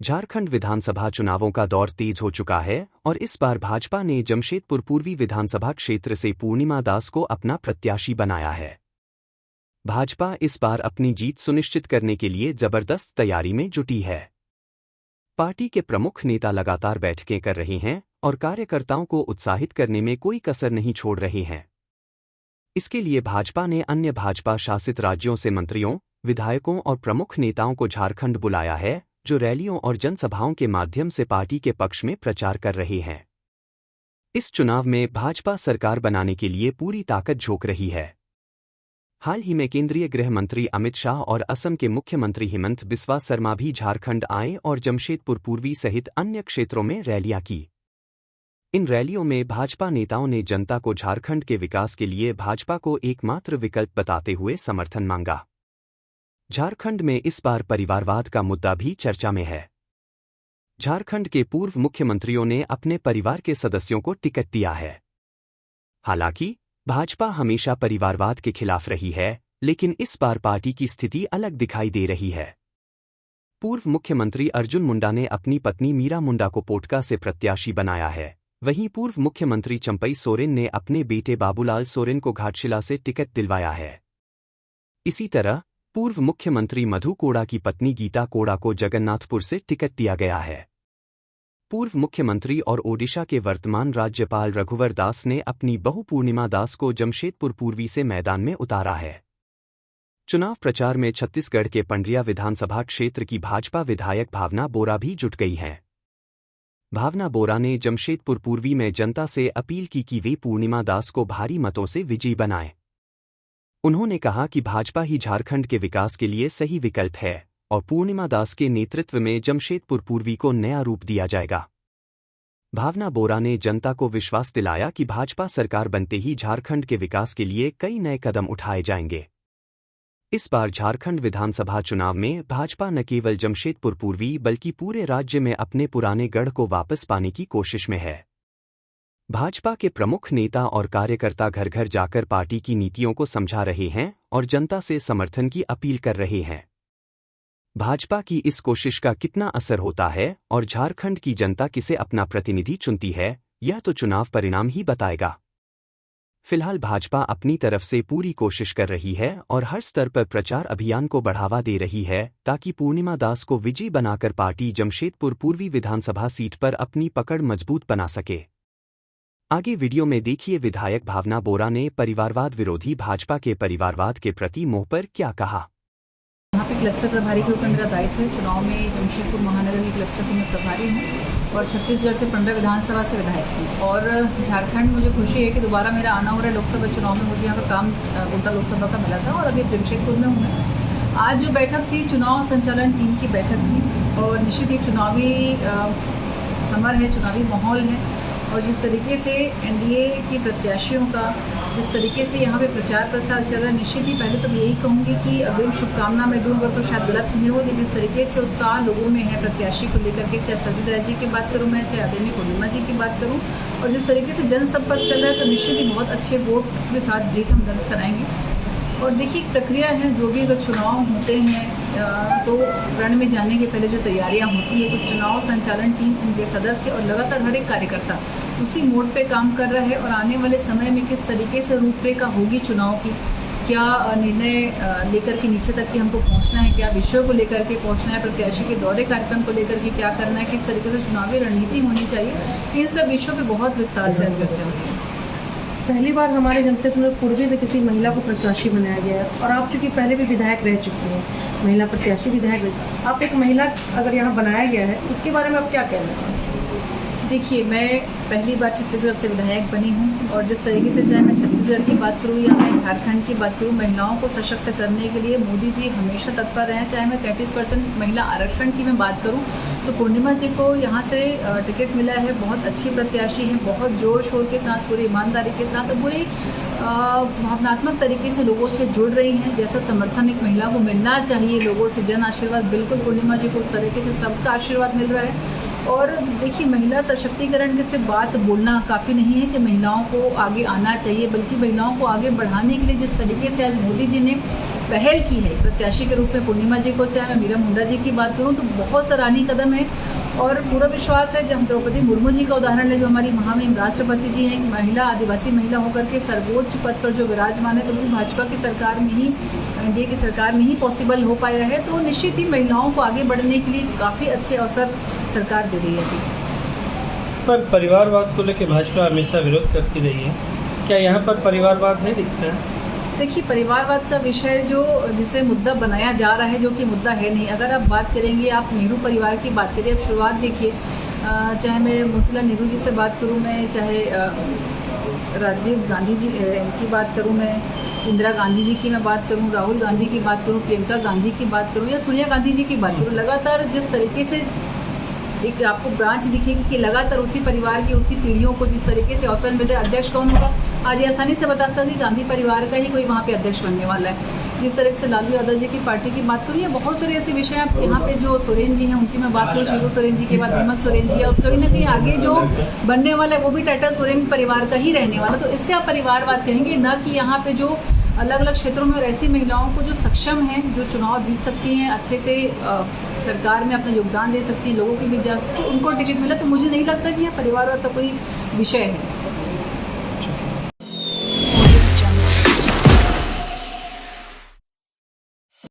झारखंड विधानसभा चुनावों का दौर तेज हो चुका है और इस बार भाजपा ने जमशेदपुर पूर्वी विधानसभा क्षेत्र से पूर्णिमा दास को अपना प्रत्याशी बनाया है। भाजपा इस बार अपनी जीत सुनिश्चित करने के लिए जबरदस्त तैयारी में जुटी है। पार्टी के प्रमुख नेता लगातार बैठकें कर रहे हैं और कार्यकर्ताओं को उत्साहित करने में कोई कसर नहीं छोड़ रहे हैं। इसके लिए भाजपा ने अन्य भाजपा शासित राज्यों से मंत्रियों, विधायकों और प्रमुख नेताओं को झारखंड बुलाया है, जो रैलियों और जनसभाओं के माध्यम से पार्टी के पक्ष में प्रचार कर रहे हैं। इस चुनाव में भाजपा सरकार बनाने के लिए पूरी ताकत झोंक रही है। हाल ही में केंद्रीय गृह मंत्री अमित शाह और असम के मुख्यमंत्री हिमंत बिस्वा शर्मा भी झारखंड आए और जमशेदपुर पूर्वी सहित अन्य क्षेत्रों में रैलियां की। इन रैलियों में भाजपा नेताओं ने जनता को झारखंड के विकास के लिए भाजपा को एकमात्र विकल्प बताते हुए समर्थन मांगा। झारखंड में इस बार परिवारवाद का मुद्दा भी चर्चा में है। झारखंड के पूर्व मुख्यमंत्रियों ने अपने परिवार के सदस्यों को टिकट दिया है। हालांकि भाजपा हमेशा परिवारवाद के खिलाफ रही है, लेकिन इस बार पार्टी की स्थिति अलग दिखाई दे रही है। पूर्व मुख्यमंत्री अर्जुन मुंडा ने अपनी पत्नी मीरा मुंडा को पोटका से प्रत्याशी बनाया है। वहीं पूर्व मुख्यमंत्री चंपई सोरेन ने अपने बेटे बाबूलाल सोरेन को घाटशिला से टिकट दिलवाया है। इसी तरह पूर्व मुख्यमंत्री मधु कोड़ा की पत्नी गीता कोड़ा को जगन्नाथपुर से टिकट दिया गया है। पूर्व मुख्यमंत्री और ओडिशा के वर्तमान राज्यपाल रघुवर दास ने अपनी बहू पूर्णिमा दास को जमशेदपुर पूर्वी से मैदान में उतारा है। चुनाव प्रचार में छत्तीसगढ़ के पंड्रिया विधानसभा क्षेत्र की भाजपा विधायक भावना बोरा भी जुट गई हैं। भावना बोरा ने जमशेदपुर पूर्वी में जनता से अपील की कि वे पूर्णिमा दास को भारी मतों से विजयी बनाएं। उन्होंने कहा कि भाजपा ही झारखंड के विकास के लिए सही विकल्प है और पूर्णिमा दास के नेतृत्व में जमशेदपुर पूर्वी को नया रूप दिया जाएगा। भावना बोरा ने जनता को विश्वास दिलाया कि भाजपा सरकार बनते ही झारखंड के विकास के लिए कई नए कदम उठाए जाएंगे। इस बार झारखंड विधानसभा चुनाव में भाजपा न केवल जमशेदपुर पूर्वी बल्कि पूरे राज्य में अपने पुराने गढ़ को वापस पाने की कोशिश में है। भाजपा के प्रमुख नेता और कार्यकर्ता घर घर जाकर पार्टी की नीतियों को समझा रहे हैं और जनता से समर्थन की अपील कर रहे हैं। भाजपा की इस कोशिश का कितना असर होता है और झारखंड की जनता किसे अपना प्रतिनिधि चुनती है, यह तो चुनाव परिणाम ही बताएगा। फिलहाल भाजपा अपनी तरफ से पूरी कोशिश कर रही है और हर स्तर पर प्रचार अभियान को बढ़ावा दे रही है ताकि पूर्णिमा दास को विजयी बनाकर पार्टी जमशेदपुर पूर्वी विधानसभा सीट पर अपनी पकड़ मजबूत बना सके। आगे वीडियो में देखिए विधायक भावना बोरा ने परिवारवाद विरोधी भाजपा के परिवारवाद के प्रति मुंह पर क्या कहा। यहाँ पे क्लस्टर प्रभारी के ऊपर मेरा दायित्व है। चुनाव में जमशेदपुर महानगर के क्लस्टर की मैं प्रभारी हूँ और छत्तीसगढ़ से 15 विधानसभा से विधायक थी और झारखंड मुझे खुशी है कि दोबारा मेरा आना हो रहा है। लोकसभा चुनाव में मुझे यहाँ का काम गोड्डा लोकसभा का मिला था और अभी जमशेदपुर में हूँ मैं। आज जो बैठक थी चुनाव संचालन टीम की बैठक थी और निश्चित ही चुनावी समर है, चुनावी माहौल है और जिस तरीके से एनडीए के प्रत्याशियों का जिस तरीके से यहाँ पे प्रचार प्रसार चल रहा है, निश्चित ही पहले तो मैं यही कहूँगी कि अग्रिम शुभकामना मैं दूँ, अगर तो शायद गलत नहीं होगी। जिस तरीके से उत्साह लोगों में है प्रत्याशी को लेकर के, चाहे सविता जी की बात करूँ मैं, चाहे आदरणीय पूर्णिमा जी की बात करूँ, और जिस तरीके से जनसंपर्क चल रहा है तो निश्चित ही बहुत अच्छे वोट के साथ जीत हम दर्ज कराएंगे। और देखिए प्रक्रिया है, जो भी अगर चुनाव होते हैं तो रण में जाने के पहले जो तैयारियां होती है तो चुनाव संचालन टीम, उनके सदस्य और लगातार हर एक कार्यकर्ता उसी मोड पे काम कर रहा है और आने वाले समय में किस तरीके से रूपरेखा होगी चुनाव की, क्या निर्णय लेकर के नीचे तक के हमको पहुंचना है, क्या विषयों को लेकर के पहुंचना है, प्रत्याशी के दौरे कार्यक्रम को लेकर के क्या करना है, किस तरीके से चुनावी रणनीति होनी चाहिए, इन सब विषयों पर बहुत विस्तार से चर्चा होती है। पहली बार हमारे जमशेदपुर पूर्वी से किसी महिला को प्रत्याशी बनाया गया है और आप चूंकि पहले भी विधायक रह चुकी हैं, महिला प्रत्याशी विधायक, आप एक महिला अगर यहाँ बनाया गया है उसके बारे में आप क्या कहना चाहेंगे? देखिए, मैं पहली बार छत्तीसगढ़ से विधायक बनी हूँ और जिस तरीके से चाहे मैं छत्तीसगढ़ की बात करूँ या मैं झारखंड की बात करूँ, महिलाओं को सशक्त करने के लिए मोदी जी हमेशा तत्पर रहे। चाहे मैं 33% महिला आरक्षण की मैं बात करूँ तो पूर्णिमा जी को यहाँ से टिकट मिला है, बहुत अच्छी प्रत्याशी हैं, बहुत जोर शोर के साथ, पूरी ईमानदारी के साथ और पूरी भावनात्मक तरीके से लोगों से जुड़ रही हैं। जैसा समर्थन एक महिला को मिलना चाहिए लोगों से, जन आशीर्वाद, बिल्कुल पूर्णिमा जी को उस तरीके से सबका आशीर्वाद मिल रहा है। और देखिए, महिला सशक्तिकरण की सिर्फ बात बोलना काफ़ी नहीं है कि महिलाओं को आगे आना चाहिए, बल्कि महिलाओं को आगे बढ़ाने के लिए जिस तरीके से आज मोदी जी ने पहल की है प्रत्याशी के रूप में पूर्णिमा जी को, चाहे मैं मीरा मुंडा जी की बात करूं तो बहुत सराहनीय कदम है। और पूरा विश्वास है, जब हम द्रौपदी मुर्मू जी का उदाहरण लें जो हमारी महामहिम राष्ट्रपति जी हैं, एक महिला, आदिवासी महिला होकर के सर्वोच्च पद पर जो विराजमान है, तो वो भाजपा की सरकार में ही, एनडीए की सरकार में ही पॉसिबल हो पाया है। तो निश्चित ही महिलाओं को आगे बढ़ने के लिए काफ़ी अच्छे अवसर सरकार दे रही है। पर परिवारवाद को लेकर भाजपा हमेशा विरोध करती रही है, क्या यहाँ पर परिवारवाद नहीं दिखता है? देखिए, परिवारवाद का विषय जो जिसे मुद्दा बनाया जा रहा है, जो कि मुद्दा है नहीं। अगर आप बात करेंगे, आप नेहरू परिवार की बात करिए, अब शुरुआत देखिए, चाहे मैं मोतीलाल नेहरू जी से बात करूं, मैं चाहे राजीव गांधी जी की बात करूं, मैं इंदिरा गांधी जी की मैं बात करूं, राहुल गांधी की बात करूं, प्रियंका गांधी की बात करूं या सोनिया गांधी जी की बात करूं, लगातार जिस तरीके से एक आपको ब्रांच दिखेगी कि लगातार उसी परिवार की, उसी पीढ़ियों को जिस तरीके से अवसर मिल रहा है। अध्यक्ष कौन होगा, आज ये आसानी से बता सकते गांधी परिवार का ही कोई वहाँ पे अध्यक्ष बनने वाला है। जिस तरह से लालू यादव जी की पार्टी की बात करूँ, या बहुत सारे ऐसे विषय आप यहाँ पे, जो सोरेन जी हैं उनकी मैं बात करूँ, शिबू सोरेन जी के बाद हेमंत सोरेन जी, और कहीं ना कहीं आगे जो बनने वाला है वो भी टाटा सोरेन परिवार का ही रहने वाला। तो इससे आप परिवारवाद कहेंगे, न कि यहाँ पे जो अलग अलग क्षेत्रों में और ऐसी महिलाओं को जो सक्षम हैं, जो चुनाव जीत सकती हैं, अच्छे से सरकार में अपना योगदान दे सकती हैं, लोगों के बीच जा सकती है, उनको टिकट मिला। तो मुझे नहीं लगता कि यह परिवारवाद का कोई विषय है।